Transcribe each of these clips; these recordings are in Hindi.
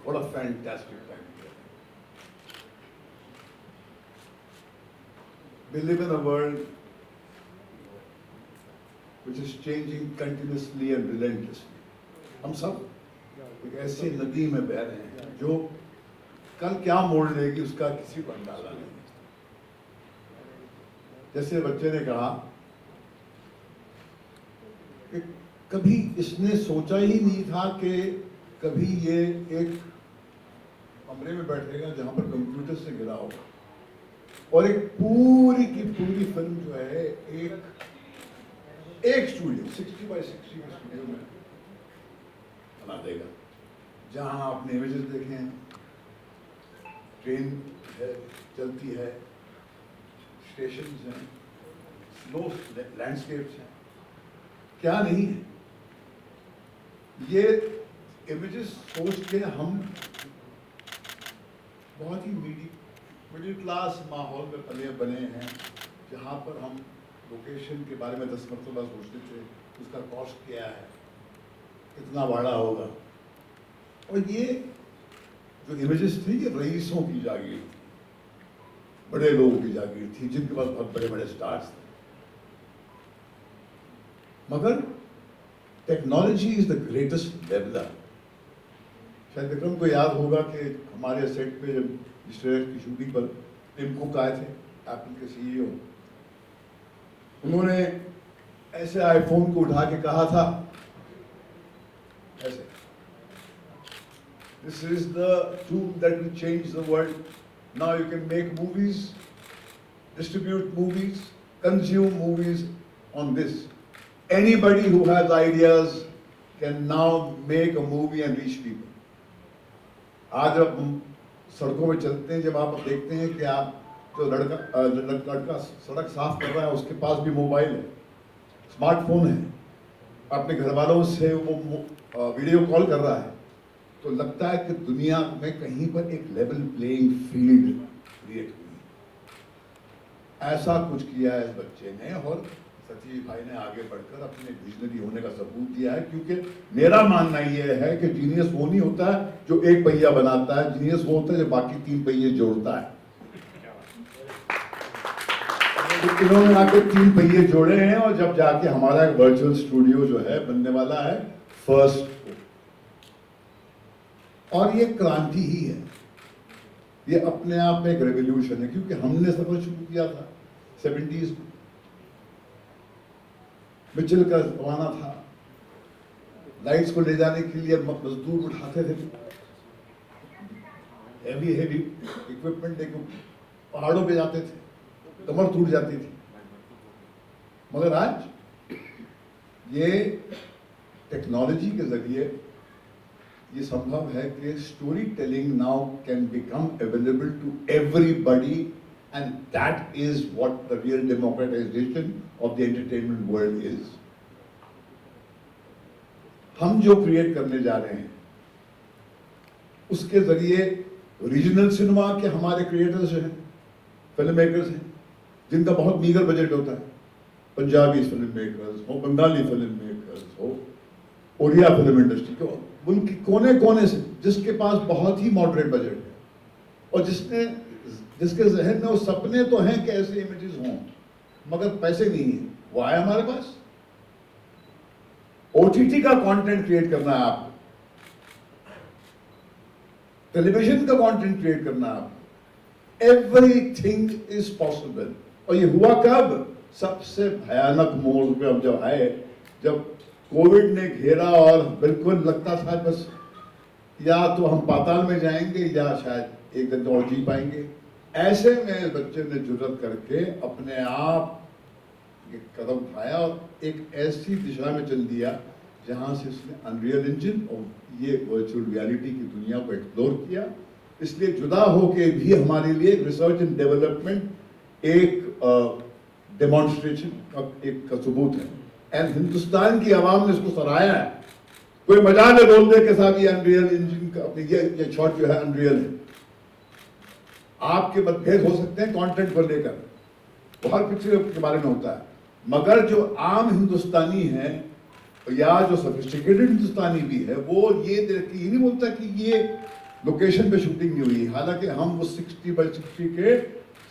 What a fantastic time. We live in a world which is changing continuously and relentlessly. हम सब एक ऐसी नदी में बह रहे हैं जो कल क्या मोड़ लेगी उसका किसी को अंदाजा नहीं। जैसे बच्चे ने कहा कि कभी इसने सोचा ही नहीं था कि कभी ये एक कमरे में बैठेगा जहां पर कंप्यूटर से घिरा होगा और एक पूरी की पूरी फिल्म जो है एक स्टूडियो 60 बाय 60 के स्टूडियो में बना देगा, जहां आपने इमेजेस देखें, ट्रेन है चलती है, स्टेशन हैं, स्लो लैंडस्केप्स हैं, क्या नहीं है। ये इमेजेस सोच के हम बहुत ही मिडिल क्लास माहौल में पले बने हैं, जहाँ पर हम लोकेशन के बारे में 10 मरतबा सोचते थे, उसका कॉस्ट क्या है, कितना भाड़ा होगा। और ये जो इमेजेस थी ये रईसों की जागीर, बड़े लोगों की जागीर थी, जिनके पास बहुत बड़े बड़े स्टार्स थे। मगर technology is the greatest leveller. शायद विक्रम को याद होगा कि हमारे सेट पे जब स्टेट की शूटिंग पर टिम कुक आए थे, एप्पल के सीईओ, उन्होंने ऐसे आईफोन को उठा के कहा था ऐसे, this is the tool that will change the world, now you can make movies, distribute movies, consume movies on this, anybody who has ideas can now make a movie and reach people. आज जब हम सड़कों में चलते हैं, जब आप देखते हैं कि आप जो लड़का सड़क साफ कर रहा है उसके पास भी मोबाइल है, स्मार्टफोन है, अपने घर वालों से वो वीडियो कॉल कर रहा है, तो लगता है कि दुनिया में कहीं पर एक लेवल प्लेइंग फील्ड क्रिएट हुई। ऐसा कुछ किया है इस बच्चे ने, और सतीश भाई ने आगे बढ़कर अपने विजनरी होने का सबूत दिया है। क्योंकि मेरा मानना यह है कि जीनियस वो नहीं होता है जो एक पहिया बनाता है, जीनियस वो होता है जो बाकी 3 पहिए जोड़ता है। तो इन्होंने आके 3 पहिए जोड़े हैं, और जब जाके हमारा एक वर्चुअल स्टूडियो जो है बनने वाला है फर्स्ट, और ये क्रांति ही है, ये अपने आप में एक रेवोल्यूशन है। क्योंकि हमने सफर शुरू किया था 70s में, मिचेल का जमाना था, लाइट्स को ले जाने के लिए मजदूर उठाते थे हेवी इक्विपमेंट, लेके पहाड़ों पे जाते थे, कमर टूट जाती थी। मगर आज ये टेक्नोलॉजी के जरिए ये संभव है कि story telling now can become available to everybody, and that is what the real democratisation of the entertainment world is. हम जो क्रिएट करने जा रहे हैं उसके जरिए रीजनल सिनेमा के हमारे क्रिएटर्स हैं, फिल्म मेकर्स हैं, जिनका बहुत मीगर बजट होता है, पंजाबी फिल्म मेकर्स हो, बंगाली फिल्म मेकर्स हो, ओडिया फिल्म इंडस्ट्री को, उनके कोने कोने से, जिसके पास बहुत ही मॉडरेट बजट है, और जिसके जहन में वो सपने तो हैं कि ऐसे इमेजेस हों, मगर पैसे नहीं है, वो आए हमारे पास। ओटीटी का कंटेंट क्रिएट करना है आपको, टेलीविजन का कंटेंट क्रिएट करना है आपको, एवरीथिंग इज पॉसिबल। और ये हुआ कब? सबसे भयानक मोड़ पे अब जब आए, जब कोविड ने घेरा और बिल्कुल लगता था बस या तो हम पाताल में जाएंगे या शायद एक दिन और जी पाएंगे। ऐसे में बच्चे ने जुर्रत करके अपने आप एक कदम उठाया और एक ऐसी दिशा में चल दिया जहां से उसने अनरियल इंजन और ये वर्चुअल रियलिटी की दुनिया को एक्सप्लोर किया। इसलिए जुदा होके भी हमारे लिए रिसर्च एंड डेवलपमेंट एक डेमोन्स्ट्रेशन का एक सबूत है, एंड हिंदुस्तान की आवाम ने इसको सराहाया है। कोई मजाल है बोल दे के साहब ये अनरियल इंजन का ये शॉट जो है अनरियल है। आपके मतभेद हो सकते हैं कंटेंट को लेकर, बहुत पिक्चर के बारे में होता है, मगर जो आम हिंदुस्तानी है या जो सोफिस्टिकेटेड हिंदुस्तानी भी है, वो ये नहीं बोलता कि ये लोकेशन पे शूटिंग नहीं हुई, हालांकि हम वो 60x60 के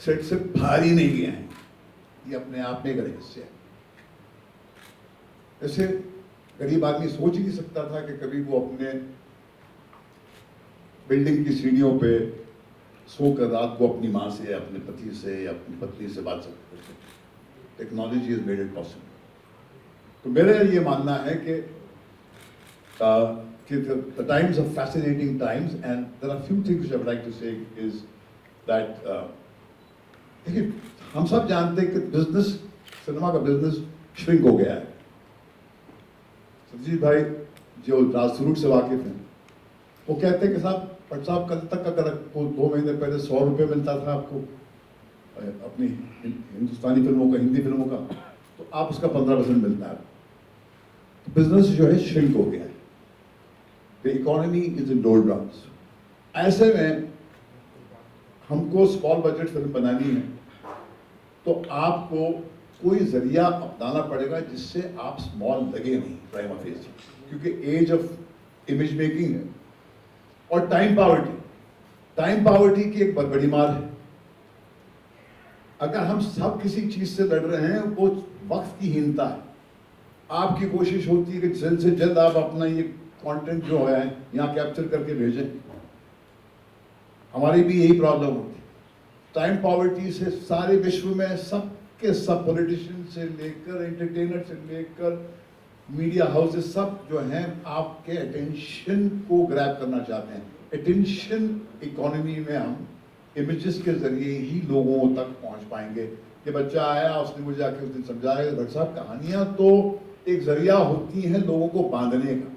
सेट से बाहर ही नहीं गए हैं। ये अपने आप में एक रहस्य है। ऐसे गरीब आदमी सोच ही नहीं सकता था कि कभी वो अपने बिल्डिंग की सीढ़ियों पे सोकर रात को अपनी माँ से, अपने पति से या अपनी पत्नी से बात कर सकते। Technology is made it possible. तो मेरा ये मानना है कि the times are fascinating times, and there are few things which I would like to say is that देखिए, हम सब जानते हैं कि बिजनेस, सिनेमा का बिजनेस श्रिंक हो गया है। सतजीत भाई जो ग्रासरूट से वाकिफ हैं, वो कहते हैं कि साहब भट्ट साहब कल तक अगर आपको 2 महीने पहले 100 रुपये मिलता था आपको अपनी हिंदुस्तानी फिल्मों का, हिंदी फिल्मों का, तो आप उसका 15% मिलता है। तो बिजनेस जो है श्रिंक हो गया है। The economy is in डोलड्रम्स। ऐसे में हमको स्मॉल बजट फिल्म बनानी है तो आपको कोई जरिया अपनाना पड़ेगा जिससे आप स्मॉल लगे नहीं प्राइमा फेस, क्योंकि एज ऑफ इमेज मेकिंग है। और टाइम पावर्टी की एक बहुत बड़ी मार है। अगर हम सब किसी चीज से लड़ रहे हैं, वो वक्त की हीनता है। आपकी कोशिश होती है कि जल्द से जल्द आप अपना ये कंटेंट जो है यहाँ कैप्चर करके भेजें। हमारी भी यही प्रॉब्लम होती है। टाइम पॉवर्टी से सारे विश्व में सब के सब, पॉलिटिशियन से लेकर एंटरटेनर से लेकर मीडिया हाउसेस, सब जो हैं आपके अटेंशन को ग्रैब करना चाहते हैं। अटेंशन इकोनॉमी में हम इमेजेस के जरिए ही लोगों तक पहुंच पाएंगे। ये बच्चा आया, उसने मुझे आके उस दिन समझाया, डॉक्टर साहब कहानियां तो एक जरिया होती हैं लोगों को बांधने का,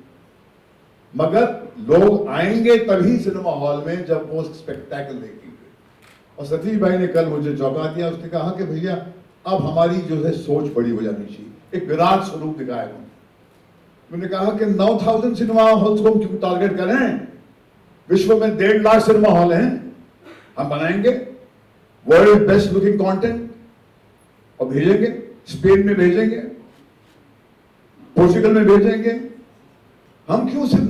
मगर लोग आएंगे तभी सिनेमा हॉल में जब वो स्पेक्टेकल देखेंगे। और सतीश भाई ने कल मुझे चौंका दिया। उसने कहा कि भैया अब हमारी जो है सोच बड़ी हो जानी चाहिए, एक विराट स्वरूप दिखाया उन्होंने। मैंने कहा कि 9,000 सिनेमा हॉल्स को हम क्यों टारगेट करें? विश्व में 1.5 लाख सिनेमा हॉल हैं, हम बनाएंगे वर्ल्ड बेस्ट लुकिंग कंटेंट और भेजेंगे। स्पेन में भेजेंगे, पोर्चुगल में भेजेंगे। हम क्यों सिर्फ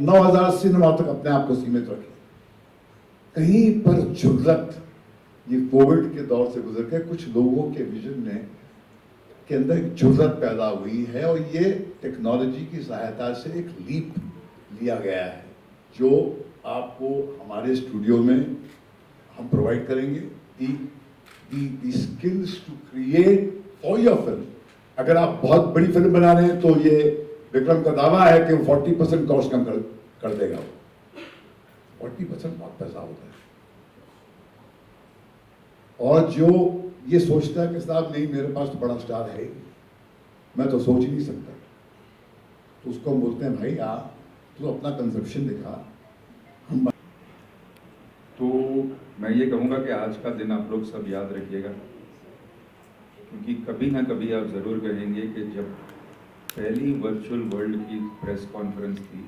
9,000 सिनेमा तक अपने आप को सीमित रखें? कहीं पर जुर्रत, ये कोविड के दौर से गुजर के कुछ लोगों के विजन में के अंदर एक जुर्रत पैदा हुई है, और ये टेक्नोलॉजी की सहायता से एक लीप लिया गया है जो आपको हमारे स्टूडियो में हम प्रोवाइड करेंगे। The skills to create for your film. अगर आप बहुत बड़ी फिल्म बना रहे हैं तो ये विक्रम का दावा है कि 40% कॉस्ट कम कर देगा। 40% बहुत पैसा होता है। और जो ये सोचता है कि साहब नहीं मेरे पास तो बड़ा स्टार है, मैं तो सोच ही नहीं सकता, तो उसको हम बोलते हैं भाई आ तू अपना कंजप्शन दिखा। हम तो मैं ये कहूँगा कि आज का दिन आप लोग सब याद रखिएगा, क्योंकि कभी ना कभी आप ज़रूर कहेंगे कि जब पहली वर्चुअल वर्ल्ड की प्रेस कॉन्फ्रेंस थी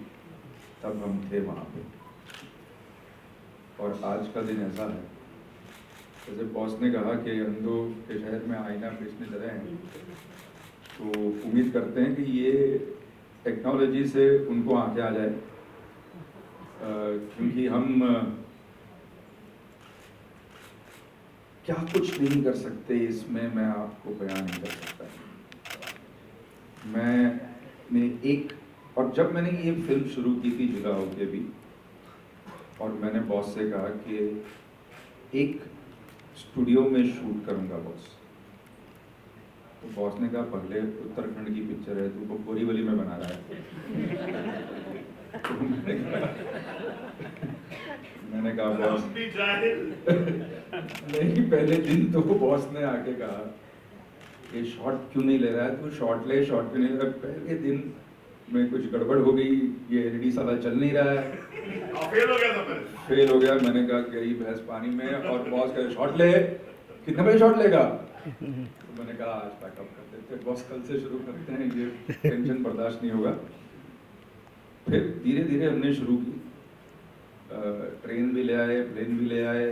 तब हम थे वहाँ पे। और आज का दिन ऐसा है, जैसे बॉस ने कहा कि अंधों के शहर में आईना बेचने चले हैं, तो उम्मीद करते हैं कि ये टेक्नोलॉजी से उनको आंखें आ जाए, क्योंकि हम क्या कुछ नहीं कर सकते इसमें मैं आपको बयान नहीं कर सकता। मैंने एक, और जब मैंने ये फिल्म शुरू की थी जुदा होके भी, और मैंने बॉस से कहा कि एक स्टूडियो में शूट करूंगा बॉस, तो बॉस ने कहा पहले उत्तराखंड की पिक्चर है, तू बोरीवली में बना रहा है। तो मैंने कहा बॉस नहीं, पहले दिन तो बॉस ने आके कहा कि शॉट क्यों नहीं ले रहा है तू, शॉट क्यों नहीं ले रहा है। पहले दिन में कुछ गड़बड़ हो गई, ये एलईडी साला चल नहीं रहा है, फेल हो गया। मैंने कहा गई भैंस पानी में, और बॉस कहे शॉट ले, कितने बजे शॉट लेगा? तो मैंने कहा आज पैकअप कर देते हैं बॉस, कल से शुरू करते हैं, ये टेंशन बर्दाश्त नहीं होगा। फिर धीरे धीरे हमने शुरू की, ट्रेन भी ले आए, प्लेन भी ले आए,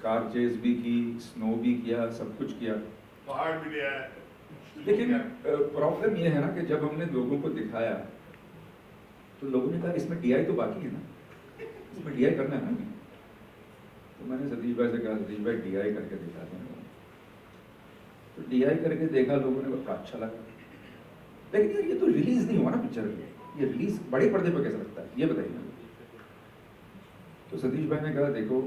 कार चेज भी की, स्नो भी किया, सब कुछ किया, पहाड़ भी ले आए। लेकिन प्रॉब्लम ये है ना कि जब हमने लोगों को दिखाया तो लोगों ने कहा इसमें DI तो बाकी है ना, इसमें DI करना है ना। तो मैंने सतीश भाई से कहा, सतीश भाई DI करके दिखा दें। तो DI करके देखा, लोगों ने बड़ा अच्छा लगा। लेकिन यार ये तो रिलीज नहीं हुआ ना पिक्चर, ये रिलीज बड़े पर्दे पर कैसे लगता है, ये बताइए मुझे। तो सतीश भाई ने कहा, देखो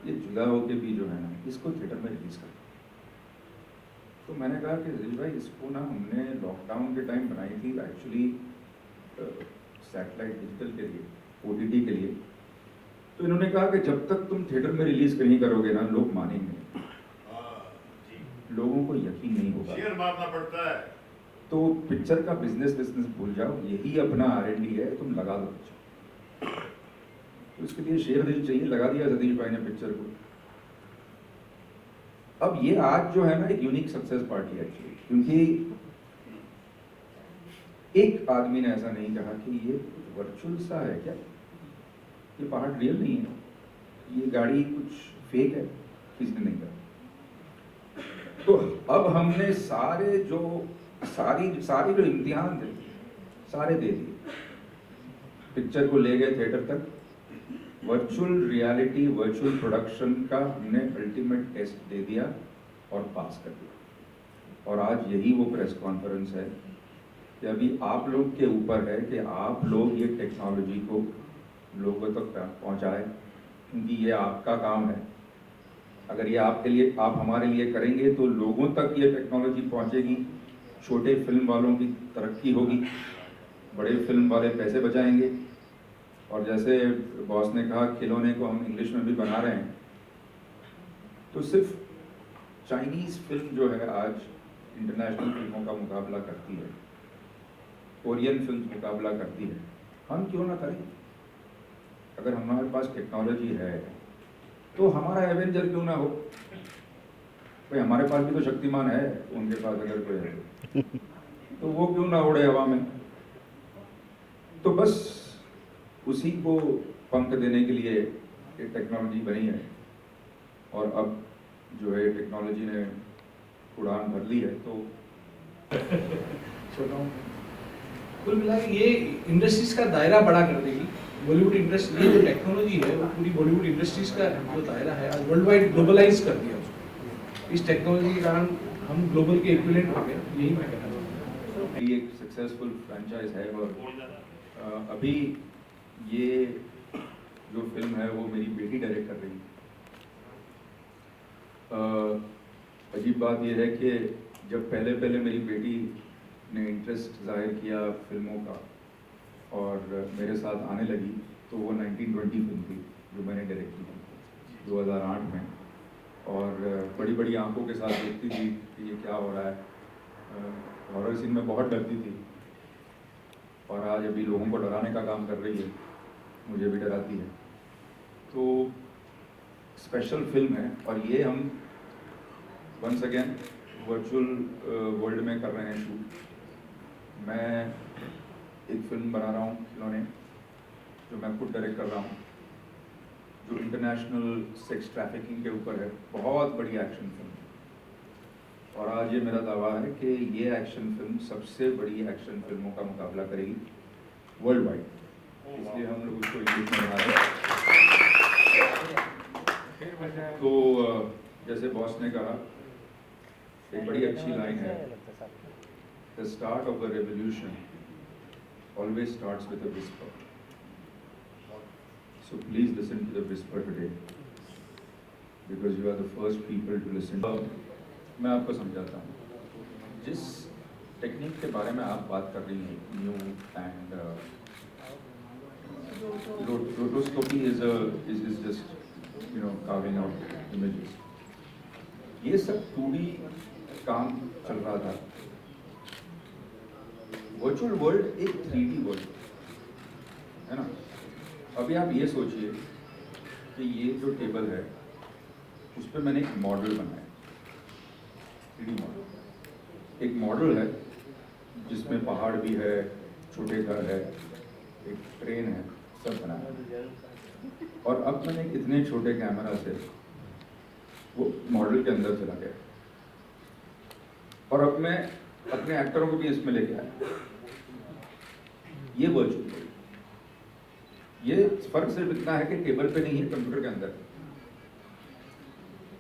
ये जुदा होके भी जो है ना, इसको थिएटर में रिलीज कर। तो मैंने कहा कि सतीश भाई इसको ना हमने लॉकडाउन के टाइम बनाई थी एक्चुअली सैटेलाइट डिजिटल के लिए, OTT के लिए। तो इन्होंने कहा कि जब तक तुम थिएटर में रिलीज नहीं करोगे ना, लोग मानेंगे, लोगों को यकीन नहीं होगा, शेयर मारना पड़ता है। तो पिक्चर का बिजनेस भूल जाओ, यही अपना R&D है, तुम लगा दो पिक्चर। तो इसके लिए शेयर दिल चाहिए, लगा दिया सतीश भाई ने पिक्चर को। अब ये आज जो है ना एक यूनिक सक्सेस पार्टी है एक्चुअली, क्योंकि एक आदमी ने ऐसा नहीं कहा कि ये कुछ वर्चुअल सा है क्या, ये पहाड़ रियल नहीं है, ये गाड़ी कुछ फेक है, किसी ने नहीं कहा। तो अब हमने सारे जो इम्तिहान थे सारे दे दिए, पिक्चर को ले गए थिएटर तक, वर्चुअल रियलिटी, वर्चुअल प्रोडक्शन का हमने अल्टीमेट टेस्ट दे दिया और पास कर दिया। और आज यही वो प्रेस कॉन्फ्रेंस है कि अभी आप लोग के ऊपर है कि आप लोग ये टेक्नोलॉजी को लोगों तक पहुंचाएं, क्योंकि ये आपका काम है। अगर ये आपके लिए, आप हमारे लिए करेंगे तो लोगों तक ये टेक्नोलॉजी पहुंचेगी, छोटे फिल्म वालों की तरक्की होगी, बड़े फिल्म वाले पैसे बचाएंगे। और जैसे बॉस ने कहा खिलौने को हम इंग्लिश में भी बना रहे हैं, तो सिर्फ चाइनीज़ फिल्म जो है आज इंटरनेशनल फिल्मों का मुकाबला करती है, कोरियन फिल्म मुकाबला करती है, हम क्यों ना करें। अगर हमारे पास टेक्नोलॉजी है तो हमारा एवेंजर क्यों ना हो। भाई हमारे पास भी तो शक्तिमान है, उनके पास अगर कोई है तो वो क्यों ना उड़े हवा में। तो बस उसी को पंख देने के लिए एक टेक्नोलॉजी बनी है, और अब जो है टेक्नोलॉजी ने उड़ान भर ली है। तो कुल मिला के ये इंडस्ट्रीज का दायरा बड़ा कर देगी। बॉलीवुड इंडस्ट्री, ये जो टेक्नोलॉजी है वो पूरी बॉलीवुड इंडस्ट्रीज का जो दायरा है आज वर्ल्ड वाइड ग्लोबलाइज कर दिया उसको। इस टेक्नोलॉजी के कारण हम ग्लोबल के इक्विवेलेंट हो गए, यही मैं कहना चाहता हूँ। ये एक सक्सेसफुल फ्रेंचाइज है, और अभी ये जो फिल्म है वो मेरी बेटी डायरेक्ट कर रही है। अजीब बात ये है कि जब पहले मेरी बेटी ने इंटरेस्ट जाहिर किया फिल्मों का और मेरे साथ आने लगी, तो वो 1920 फिल्म थी जो मैंने डायरेक्ट की थी 2008 में, और बड़ी आंखों के साथ देखती थी कि ये क्या हो रहा है। हॉरर सीन में बहुत डरती थी, और आज अभी लोगों को डराने का काम कर रही है, मुझे भी डराती है। तो स्पेशल फिल्म है, और ये हम वंस अगेन वर्चुअल वर्ल्ड में कर रहे हैं शूट। मैं एक फिल्म बना रहा हूँ खिलौने, जो मैं खुद डायरेक्ट कर रहा हूँ, जो इंटरनेशनल सेक्स ट्रैफिकिंग के ऊपर है। बहुत बड़ी एक्शन फिल्म है, और आज ये मेरा दावा है कि ये एक्शन फिल्म सबसे बड़ी एक्शन फिल्मों का मुकाबला करेगी वर्ल्ड वाइड, इसलिए हम लोग उसको इंग्लिश में बना रहे हैं। तो जैसे बॉस ने कहा, एक बड़ी अच्छी लाइन है, the start of the revolution always starts with a whisper. So please listen to the whisper today, because you are the first people to listen. मैं आपको समझाता हूँ। जिस टेक्निक के बारे में आप बात कर रही हैं, new and rotoscopy is just carving out images. ये सब 2D काम चल रहा था। वर्चुअल वर्ल्ड एक 3D वर्ल्ड है ना। अभी आप ये सोचिए कि ये जो टेबल है उस पर मैंने एक मॉडल बनाया, 3D मॉडल। एक मॉडल है जिसमें पहाड़ भी है, छोटे घर है, एक ट्रेन है, सब बनाया। और अब मैंने इतने छोटे कैमरा से वो मॉडल के अंदर चला गया, और अब मैं अपने एक्टरों को भी इसमें लेके आया। ये वर्चुअल वर्ल्ड, ये फर्क सिर्फ इतना है कि टेबल पे नहीं है, कंप्यूटर के अंदर।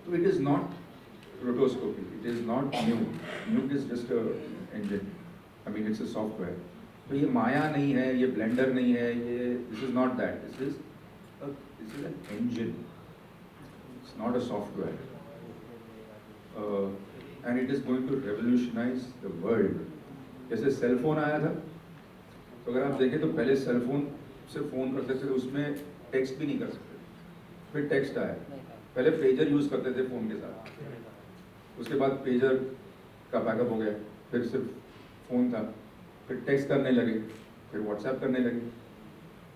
तो it is not rotoscopy, it is not Nuke is just engine, I mean it's a software. तो ये माया नहीं है, ये ब्लेंडर नहीं है, ये this is not that, this is an engine, it's not a software, and it is going to revolutionise the world. जैसे सेल फोन आया था, तो अगर आप देखें तो पहले सेल फोन से फ़ोन करते थे, उसमें टेक्स्ट भी नहीं कर सकते, फिर टेक्स्ट आया। पहले पेजर यूज़ करते थे फ़ोन के साथ, उसके बाद पेजर का बैकअप हो गया, फिर सिर्फ फ़ोन था, फिर टेक्स्ट करने लगे, फिर व्हाट्सएप करने लगे,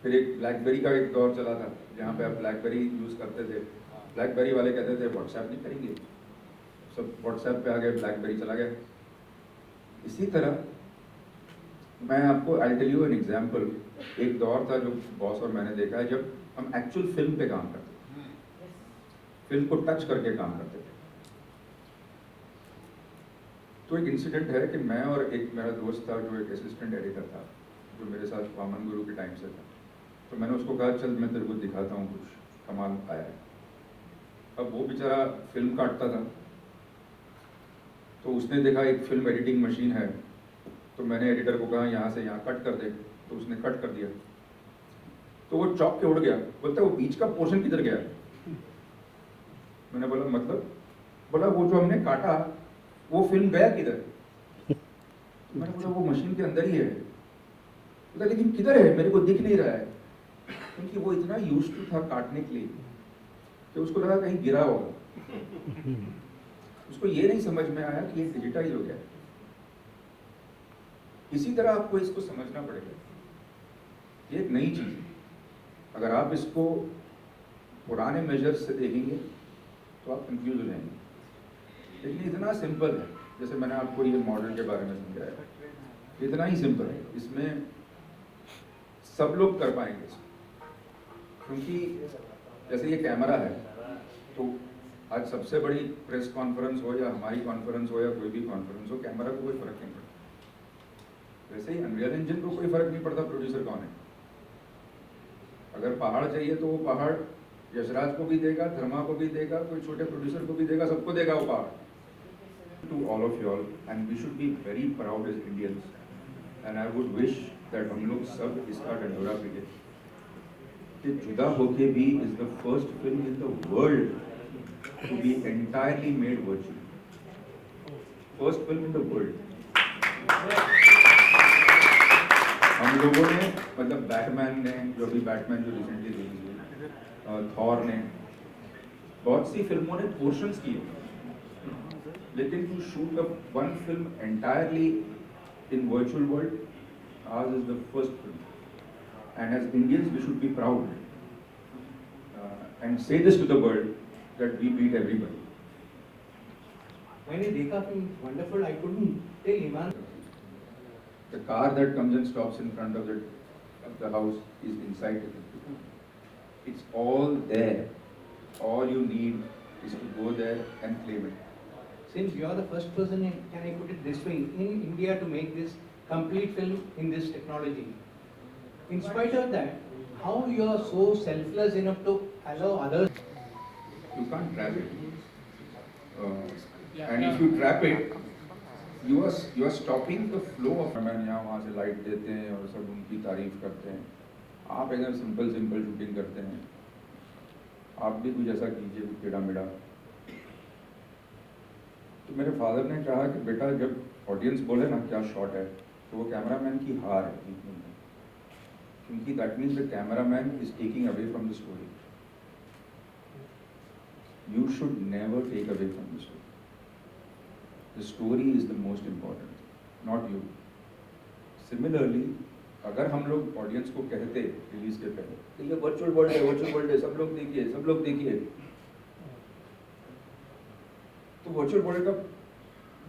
फिर एक ब्लैकबेरी का एक दौर चला था जहाँ पे आप ब्लैकबेरी यूज़ करते थे। ब्लैकबेरी वाले कहते थे व्हाट्सएप नहीं करेंगे, सब व्हाट्सएप पे आ गए, ब्लैकबेरी चला गया। इसी तरह मैं आपको I tell you an example, एक दौर था जो बॉस और मैंने देखा है, जब हम एक्चुअल फिल्म पे काम करते थे, फिल्म को टच करके काम करते थे। तो एक इंसिडेंट है कि मैं और एक मेरा दोस्त था जो एक असिस्टेंट एडिटर था, जो मेरे साथ वामन गुरु के टाइम से था। तो मैंने उसको कहा चल मैं तेरे को दिखाता हूँ कुछ कमाल आया है। अब वो बेचारा फिल्म काटता था, तो उसने देखा एक फिल्म एडिटिंग मशीन है, तो मैंने एडिटर को कहा यहाँ से यहाँ कट कर दे, तो उसने कट कर दिया। तो वो चौक के उड़ गया, बोलता वो बीच का पोर्शन किधर गया? मैंने बोला मतलब? बोला वो जो हमने काटा वो फिल्म गया किधर? तो मैंने बोला वो मशीन के अंदर ही है। बोला लेकिन किधर है, मेरे को दिख नहीं रहा है। क्योंकि वो इतना यूज्ड टू था काटने के लिए कि उसको लगा कहीं गिरा होगा, उसको ये नहीं समझ में आया कि ये डिजिटाइज हो गया। इसी तरह आपको इसको समझना पड़ेगा, ये एक नई चीज़ है। अगर आप इसको पुराने मेजर्स से देखेंगे तो आप कंफ्यूज हो जाएंगे, लेकिन इतना सिंपल है। जैसे मैंने आपको ये मॉडल के बारे में समझाया, इतना ही सिंपल है, इसमें सब लोग कर पाएंगे इसको। क्योंकि जैसे ये कैमरा है, तो आज सबसे बड़ी प्रेस कॉन्फ्रेंस हो या हमारी कॉन्फ्रेंस हो या कोई भी कॉन्फ्रेंस हो, कैमरा को कोई फर्क नहीं पड़ता। वैसे ही अनरियल इंजन को कोई फर्क नहीं पड़ता प्रोड्यूसर कौन है। अगर पहाड़ चाहिए तो वो पहाड़ यशराज को भी देगा, धर्मा को भी देगा, कोई छोटे प्रोड्यूसर को भी देगा, सबको देगा वो पहाड़। To all of you all, and we should be very proud as Indians, and I would wish that हम लोग सब इसका ढंढोरा पीटे कि जुदा होके भी is the first film in the world to be entirely made virtual. First film in the world. हम लोगों ने मतलब बैटमैन ने, जो अभी बैटमैन जो रिसेंटली रिलीज हुई, थॉर ने, बहुत सी फिल्मों ने पोर्शंस किए, लेकिन to shoot a one film entirely in virtual world, ours is the first film. And as Indians we should be proud and say this to the world that we beat everybody. मैंने देखा film wonderful, I couldn't tell ईमान। The car that comes and stops in front of the house is inside it. It's all there. All you need is to go there and claim it. Since you are the first person, can I put it this way, in India to make this complete film in this technology, in spite of that, how you are so selfless enough to allow others? You can't trap it. And if you trap it, you are stopping the flow of. मैंने यहाँ वहाँ से लाइट देते हैं और सब उनकी तारीफ करते हैं, आप एकदम सिंपल शूटिंग करते हैं। आप भी कुछ ऐसा कीजिए, कुछ टेढ़ा मेढ़ा। तो मेरे फादर ने कहा कि बेटा जब ऑडियंस बोले ना क्या शॉट है, तो वो कैमरामैन की हार है, क्योंकि that means the cameraman is taking away from the story. You should never take away from the story. The story is the most important, not you. Similarly, अगर हम लोग ऑडियंस को कहते रिलीज के पहले कि ये वर्चुअल वर्ल्ड है, सब लोग देखिए, तो वर्चुअल वर्ल्ड का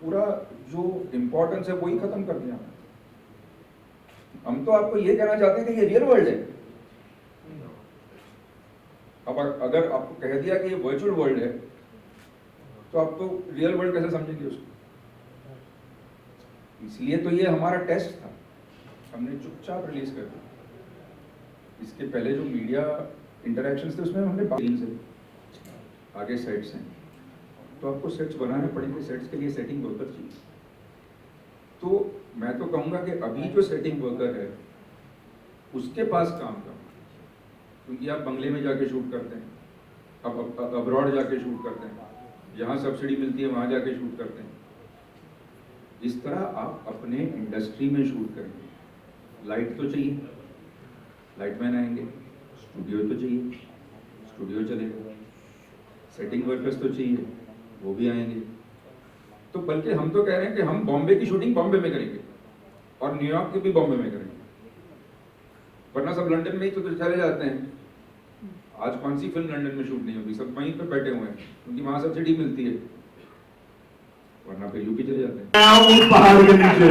पूरा जो इम्पोर्टेंस है वही खत्म कर दिया। हम तो आपको ये कहना चाहते हैं कि ये रियल वर्ल्ड है। अब अगर आपको कह दिया कि ये वर्चुअल वर्ल्ड है, तो आप तो रियल वर्ल्ड कैसे समझेंगे उसको? इसलिए तो ये हमारा टेस्ट था, हमने चुपचाप रिलीज कर दिया। इसके पहले जो मीडिया इंटरेक्शंस थे उसमें हमने टीम से आगे सेट्स हैं, तो आपको सेट्स बनाने पड़ेंगे, सेट्स के लिए सेटिंग वर्कर चाहिए। तो मैं तो कहूँगा कि अभी जो सेटिंग वर्कर है उसके पास काम करो, क्योंकि आप बंगले में जाके शूट करते हैं, अब अब्रॉड जाके शूट करते हैं, जहाँ सब्सिडी मिलती है वहाँ जाके शूट करते हैं। इस तरह आप अपने इंडस्ट्री में शूट करेंगे। लाइट तो चाहिए, लाइटमैन आएंगे, स्टूडियो तो चाहिए, स्टूडियो चलेगा, सेटिंग वर्कर्स तो चाहिए, वो भी आएंगे। तो बल्कि हम तो कह रहे हैं कि हम बॉम्बे की शूटिंग बॉम्बे में करेंगे और न्यूयॉर्क की भी बॉम्बे में करेंगे, वरना सब लंदन में ही तो चले जाते हैं। आज कौन सी फिल्म लंदन में शूट नहीं होगी, सब वहीं पे बैठे हुए हैं क्योंकि वहां सब्सिडी मिलती है, वरना फिर यूपी चले जाते हैं। पहाड़ के नीचे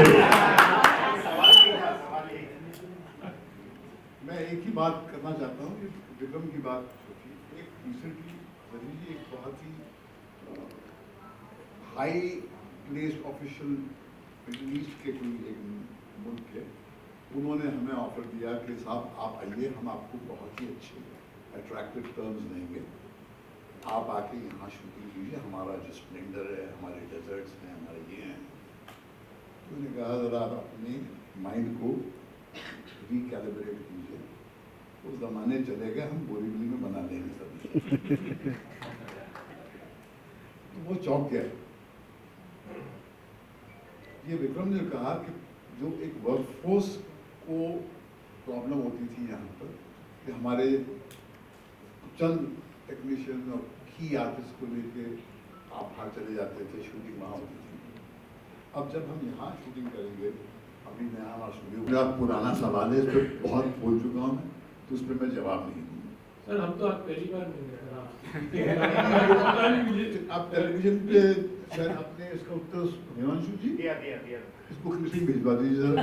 मैं एक ही बात करना चाहता हूँ कि विक्रम की बात होती, एक रिसेंटली सतीश जी एक बहुत ही high placed official middle east के कोई एक मुल्क है, उन्होंने हमें ऑफर दिया कि साहब आप आइए, हम आपको बहुत ही अच्छे अट्रैक्टिव टर्म्स देंगे, आप आके यहाँ शूटिंग कीजिए, हमारा जो स्प्लेंडर है, हमारे डेजर्ट्स हैं, हमारे ये हैं। तो उन्होंने कहा ज़रा आप अपने माइंड को रिकैलिब्रेट कीजिए, उस ज़माने चले गए, हम बोरीवली में बना देंगे सब। तो वो चौंक गया। ये विक्रम ने कहा कि जो एक वर्कफोर्स को प्रॉब्लम होती थी यहाँ पर कि हमारे चंद टेक्नीशियन और की आर्टिस्ट को लेके आप बाहर चले जाते थे, शूटिंग वहाँ होती थी। अब जब हम यहाँ शूटिंग करेंगे, अभी नया हमारा स्टूडियो, मेरा पुराना सवाल है, इस पर बहुत बोल चुका हूँ मैं, तो उस पर मैं जवाब नहीं दूँगा। सर हम तो आप पहली बार मिल आप टेलीविजन पे शायद आपने इसका उत्तर हिमांशु जी दिया इसको क्लिपिंग भिजवा दीजिए जरा।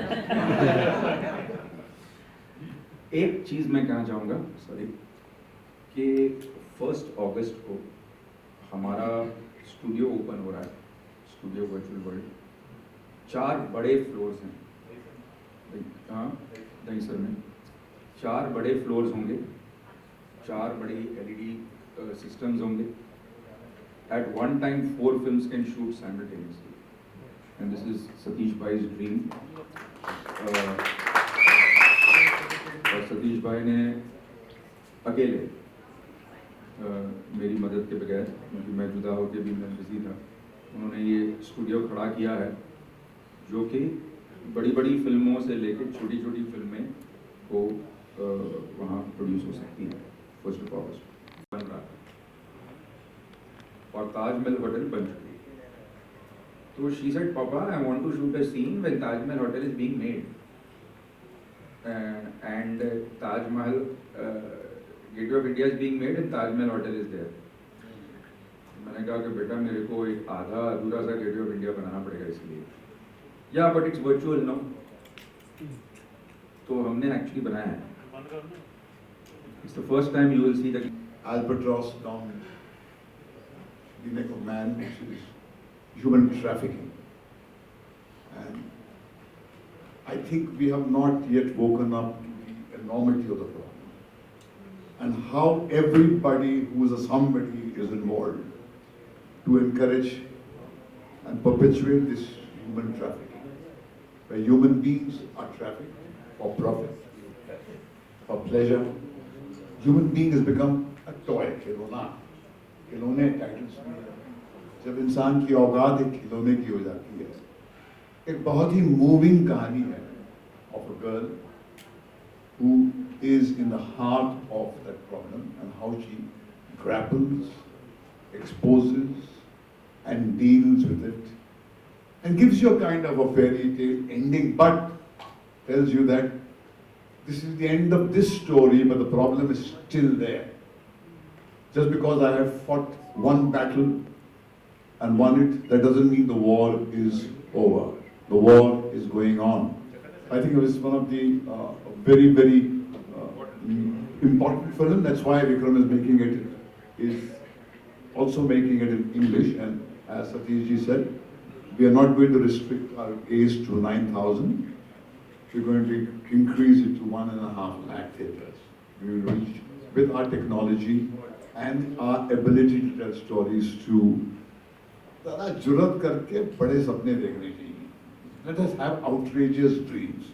एक चीज मैं कहना चाहूँगा सॉरी कि 1 अगस्त को हमारा स्टूडियो ओपन हो रहा है, स्टूडियो वर्चुअल वर्ल्ड। 4 बड़े फ्लोर्स हैं, हाँ दहीसर में 4 बड़े फ्लोर्स होंगे, 4 बड़ी LED systems होंगे। At one time 4 films can shoot simultaneously, and this is Satish Bhai's dream. और सतीश भाई ने अकेले मेरी मदद के बगैर, क्योंकि मैं जुदा होकर भी मैं बिजी था, उन्होंने ये स्टूडियो खड़ा किया है जो कि बड़ी बड़ी फिल्मों से लेकर छोटी छोटी फिल्में को वहाँ प्रोड्यूस हो सकती है। 1 अगस्त बन रहा है और ताजमहल होटल बन चुकी है। तो she said papa I want to shoot a scene when Taj Mahal hotel is being made and Taj Mahal Gateway of India is being made and Taj Mahal hotel is there. मैंने कहा कि बेटा मेरे को एक आधा अधूरा सा गेटवे ऑफ इंडिया बनाना पड़ेगा इसलिए, या बट इट्स वर्चुअल नो। तो हमने एक्चुअली बनाया है। It's the first time you will see the Albatross down the neck of man, which is human trafficking. And I think we have not yet woken up to the enormity of the problem and how everybody who is a somebody is involved to encourage and perpetuate this human trafficking, where human beings are trafficked for profit, for pleasure. Human being has become a toy, खिलौना, खिलौने टाइटल्स में जब इंसान की औकात एक खिलौने की हो जाती है। एक बहुत ही मूविंग कहानी है of a girl who is in the heart of that problem and how she grapples, exposes and deals with it and gives you a kind of a fairy tale ending, but tells you that this is the end of this story, but the problem is still there. Just because I have fought one battle and won it, that doesn't mean the war is over. The war is going on. I think it was one of the very, very important film. That's why Vikram is making it, is also making it in English. And as Satish ji said, we are not going to restrict our age to 9,000. we're going to increase it to 1.5 lakh theatres. We will reach with our technology and our ability to tell stories to ज़रा जुर्रत करके बड़े सपने देखने चाहिए. Let us have outrageous dreams.